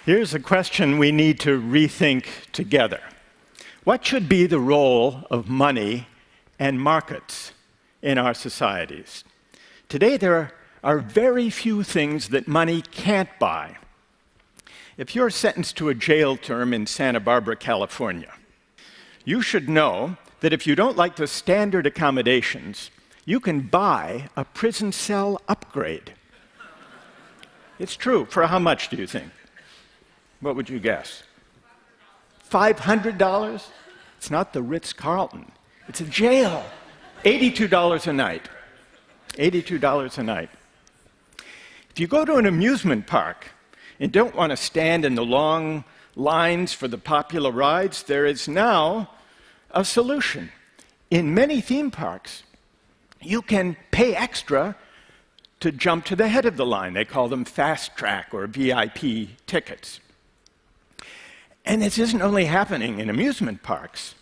Here's a question we need to rethink together. What should be the role of money and markets in our societies? Today, there are very few things that money can't buy. If you're sentenced to a jail term in Santa Barbara, California, you should know that if you don't like the standard accommodations, you can buy a prison cell upgrade. It's true. For how much do you think? What would you guess? $500? It's not the Ritz-Carlton. It's a jail. $82 a night. $82 a night. If you go to an amusement park and don't want to stand in the long lines for the popular rides, there is now a solution. In many theme parks, you can pay extra to jump to the head of the line. They call them fast track or VIP tickets. And this isn't only happening in amusement parks.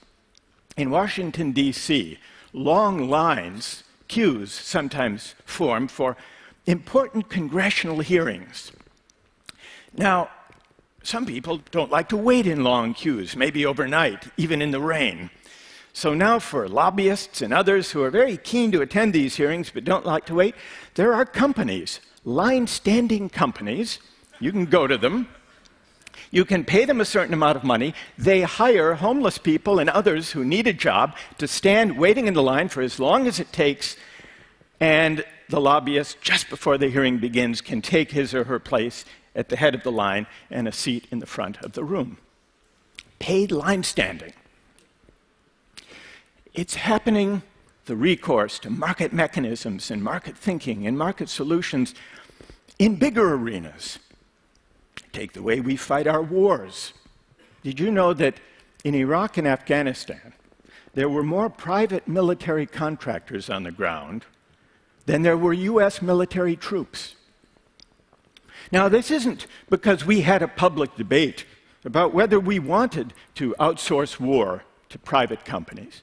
In Washington, D.C., long lines, queues sometimes form for important congressional hearings. Now, some people don't like to wait in long queues, maybe overnight, even in the rain. So now for lobbyists and others who are very keen to attend these hearings but don't like to wait, there are companies, line-standing companies. You can go to them. You can pay them a certain amount of money. They hire homeless people and others who need a job to stand waiting in the line for as long as it takes, and the lobbyist, just before the hearing begins, can take his or her place at the head of the line and a seat in the front of the room. Paid line standing. It's happening, the recourse to market mechanisms and market thinking and market solutions in bigger arenas. Take the way we fight our wars. Did you know that in Iraq and Afghanistan, there were more private military contractors on the ground than there were US military troops? Now, this isn't because we had a public debate about whether we wanted to outsource war to private companies.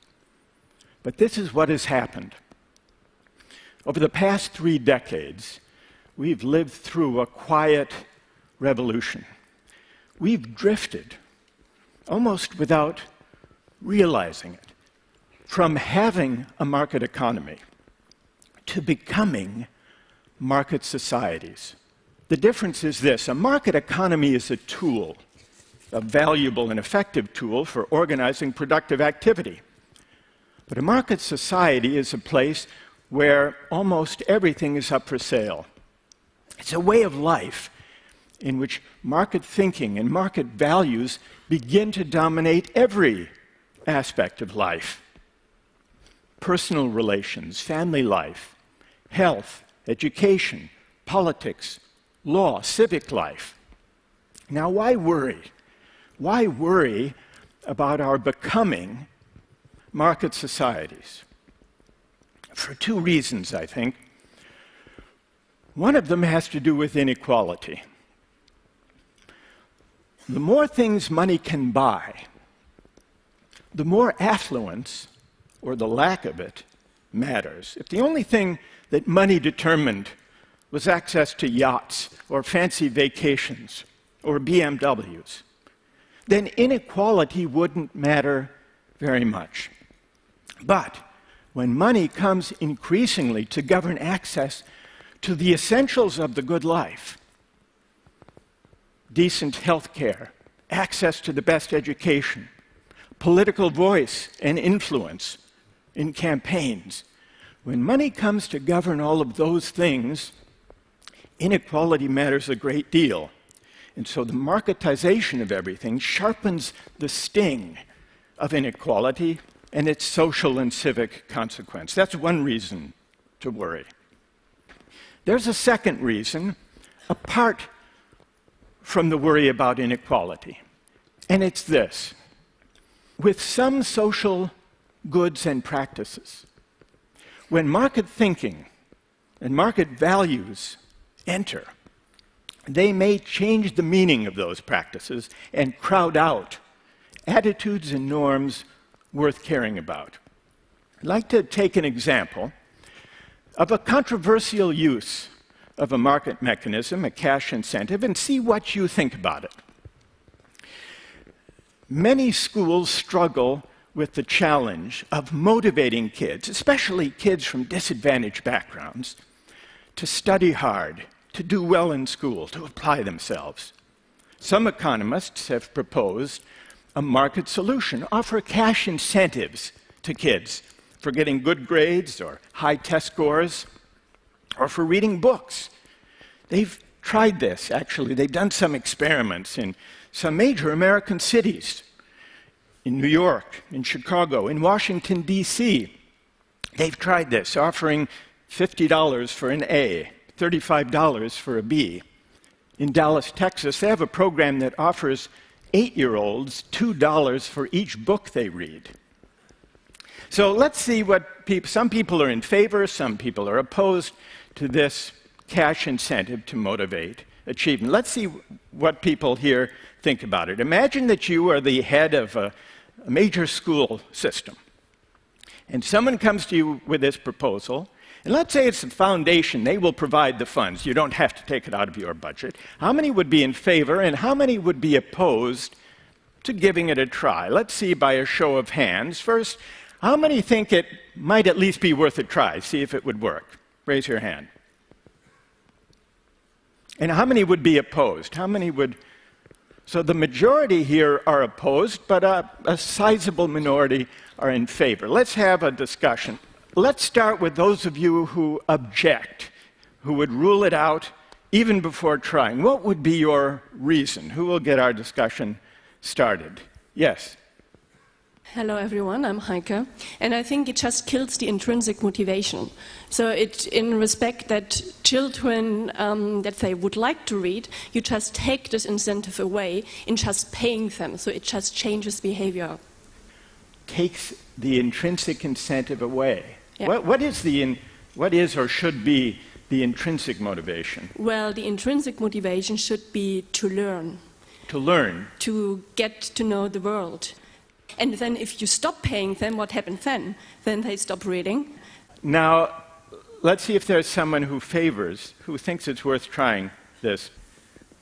But this is what has happened. Over the past 3 decades, we've lived through a quiet revolution. We've drifted, almost without realizing it, from having a market economy to becoming market societies. The difference is this: a market economy is a tool, a valuable and effective tool for organizing productive activity. But a market society is a place where almost everything is up for sale. It's a way of life in which market thinking and market values begin to dominate every aspect of life. Personal relations, family life, health, education, politics, law, civic life. Now, why worry? Why worry about our becoming market societies? For 2 reasons, I think. One of them has to do with inequality. The more things money can buy, the more affluence, or the lack of it, matters. If the only thing that money determined was access to yachts, or fancy vacations, or BMWs, then inequality wouldn't matter very much. But when money comes increasingly to govern access to the essentials of the good life, decent health care, access to the best education, political voice and influence in campaigns, when money comes to govern all of those things, inequality matters a great deal. And so the marketization of everything sharpens the sting of inequality and its social and civic consequence. That's one reason to worry. There's a second reason, apart from the worry about inequality, and it's this: with some social goods and practices, when market thinking and market values enter, they may change the meaning of those practices and crowd out attitudes and norms worth caring about. I'd like to take an example of a controversial use of a market mechanism, a cash incentive, and see what you think about it. many schools struggle with the challenge of motivating kids, especially kids from disadvantaged backgrounds, to study hard, to do well in school, to apply themselves. Some economists have proposed a market solution, offer cash incentives to kids for getting good grades or high test scores, or for reading books. They've tried this, actually. They've done some experiments in some major American cities, in New York, in Chicago, in Washington, D.C. They've tried this, offering $50 for an A, $35 for a B. In Dallas, Texas, they have a program that offers 8-year-olds $2 for each book they read. So let's see what some people are in favor, some people are opposed to this cash incentive to motivate achievement. Let's see what people here think about it. Imagine that you are the head of a major school system, and someone comes to you with this proposal, and let's say it's the foundation. They will provide the funds. You don't have to take it out of your budget. How many would be in favor, and how many would be opposed to giving it a try? Let's see by a show of hands. First, how many think it might at least be worth a try, see if it would work? Raise your hand. And how many would be opposed? How many would... So the majority here are opposed, but a sizable minority are in favor. Let's have a discussion. Let's start with those of you who object, who would rule it out even before trying. What would be your reason? Who will get our discussion started? Yes. Hello everyone, I'm Heike, and I think it just kills the intrinsic motivation. So in respect that children that they would like to read, you just take this incentive away in just paying them, so it just changes behavior. Takes the intrinsic incentive away. Yeah. What is or should be the intrinsic motivation? Well, the intrinsic motivation should be to learn. To learn? To get to know the world. And then if you stop paying them, what happens then? Then they stop reading. Now, let's see if there's someone who thinks it's worth trying this.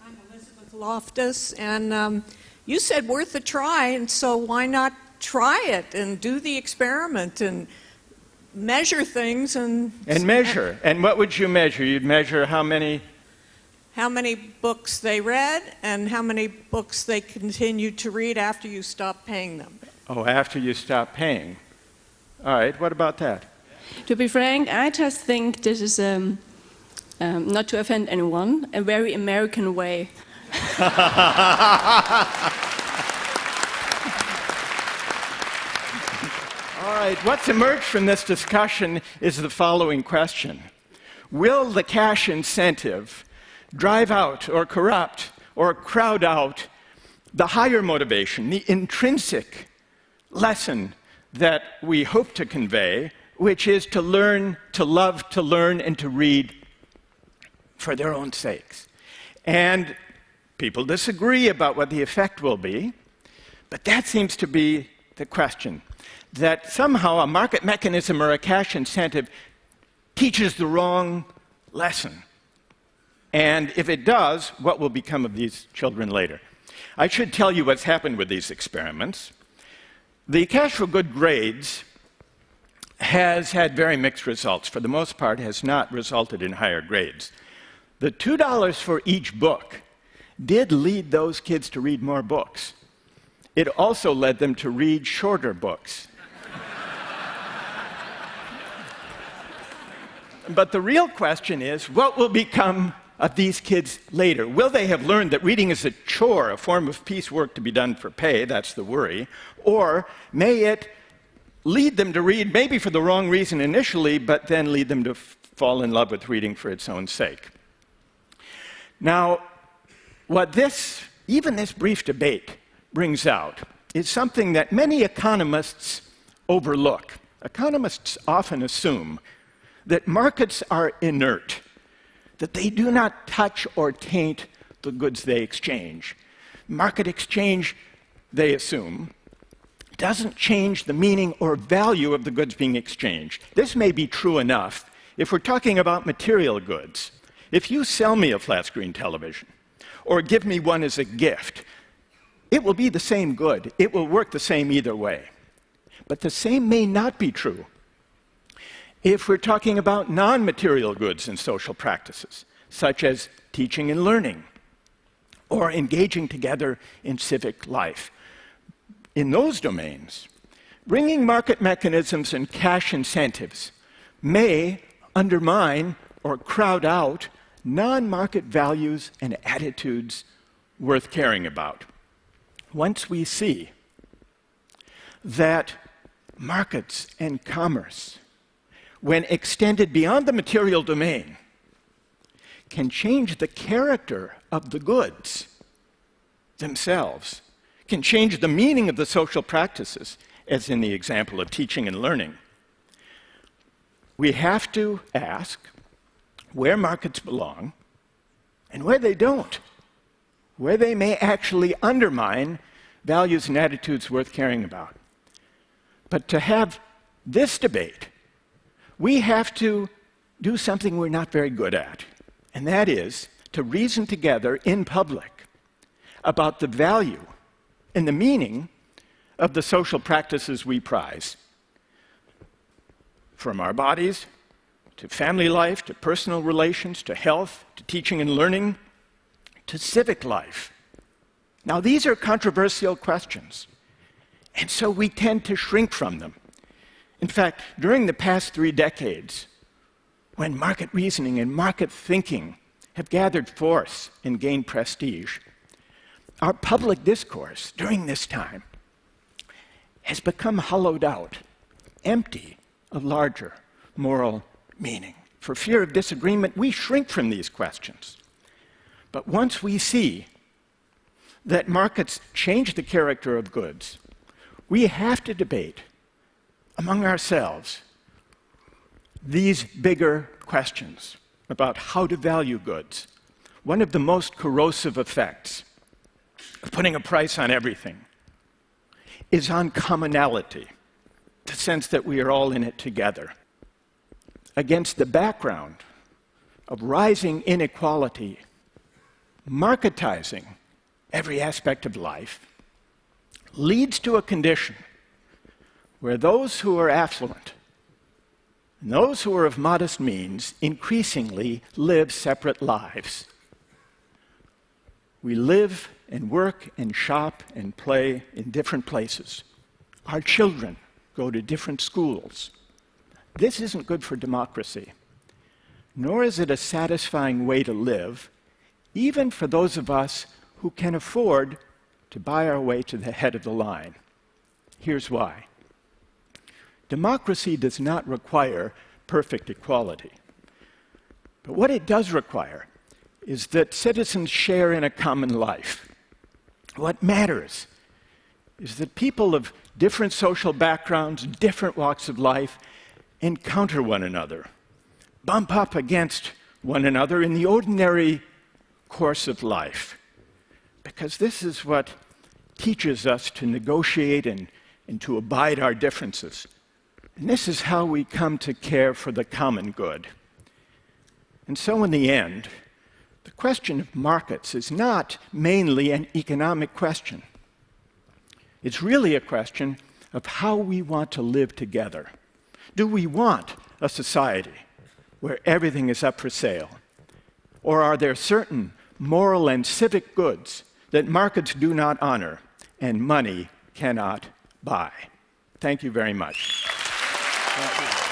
I'm Elizabeth Loftus, and you said worth a try, and so why not try it and do the experiment and measure things and measure. And what would you measure? You'd measure how many books they read and how many books they continued to read after you stopped paying them. Oh, after you stop paying. All right, what about that? To be frank, I just think this is, not to offend anyone, a very American way. All right, what's emerged from this discussion is the following question. Will the cash incentive drive out or corrupt or crowd out the higher motivation, the intrinsic lesson that we hope to convey, which is to learn, to love, to learn, and to read for their own sakes? And people disagree about what the effect will be, but that seems to be the question, that somehow a market mechanism or a cash incentive teaches the wrong lesson. And if it does, what will become of these children later? I should tell you what's happened with these experiments. The Cash for Good Grades has had very mixed results. For the most part, has not resulted in higher grades. The $2 for each book did lead those kids to read more books. It also led them to read shorter books. But the real question is, what will become of these kids later? Will they have learned that reading is a chore, a form of piecework to be done for pay? That's the worry. Or may it lead them to read, maybe for the wrong reason initially, but then lead them to fall in love with reading for its own sake? Now, what even this brief debate brings out is something that many economists overlook. Economists often assume that markets are inert, that they do not touch or taint the goods they exchange. Market exchange, they assume, doesn't change the meaning or value of the goods being exchanged. This may be true enough if we're talking about material goods. If you sell me a flat-screen television or give me one as a gift, it will be the same good. It will work the same either way. But the same may not be true if we're talking about non-material goods and social practices, such as teaching and learning, or engaging together in civic life. In those domains, bringing market mechanisms and cash incentives may undermine or crowd out non-market values and attitudes worth caring about. Once we see that markets and commerce, when extended beyond the material domain, can change the character of the goods themselves, can change the meaning of the social practices, as in the example of teaching and learning, we have to ask where markets belong and where they don't, where they may actually undermine values and attitudes worth caring about. But to have this debate, we have to do something we're not very good at, and that is to reason together in public about the value and the meaning of the social practices we prize. From our bodies, to family life, to personal relations, to health, to teaching and learning, to civic life. Now, these are controversial questions, and so we tend to shrink from them. In fact, during the past 3 decades, when market reasoning and market thinking have gathered force and gained prestige, our public discourse during this time has become hollowed out, empty of larger moral meaning. For fear of disagreement, we shrink from these questions. But once we see that markets change the character of goods, we have to debate among ourselves these bigger questions about how to value goods. One of the most corrosive effects of putting a price on everything is on commonality, the sense that we are all in it together. Against the background of rising inequality, marketizing every aspect of life leads to a condition where those who are affluent and those who are of modest means increasingly live separate lives. We live and work and shop and play in different places. Our children go to different schools. This isn't good for democracy, nor is it a satisfying way to live, even for those of us who can afford to buy our way to the head of the line. Here's why. Democracy does not require perfect equality. But what it does require is that citizens share in a common life. What matters is that people of different social backgrounds, different walks of life, encounter one another, bump up against one another in the ordinary course of life. Because this is what teaches us to negotiate and to abide our differences. And this is how we come to care for the common good. And so in the end, the question of markets is not mainly an economic question. It's really a question of how we want to live together. Do we want a society where everything is up for sale? Or are there certain moral and civic goods that markets do not honor and money cannot buy? Thank you very much. Thank you.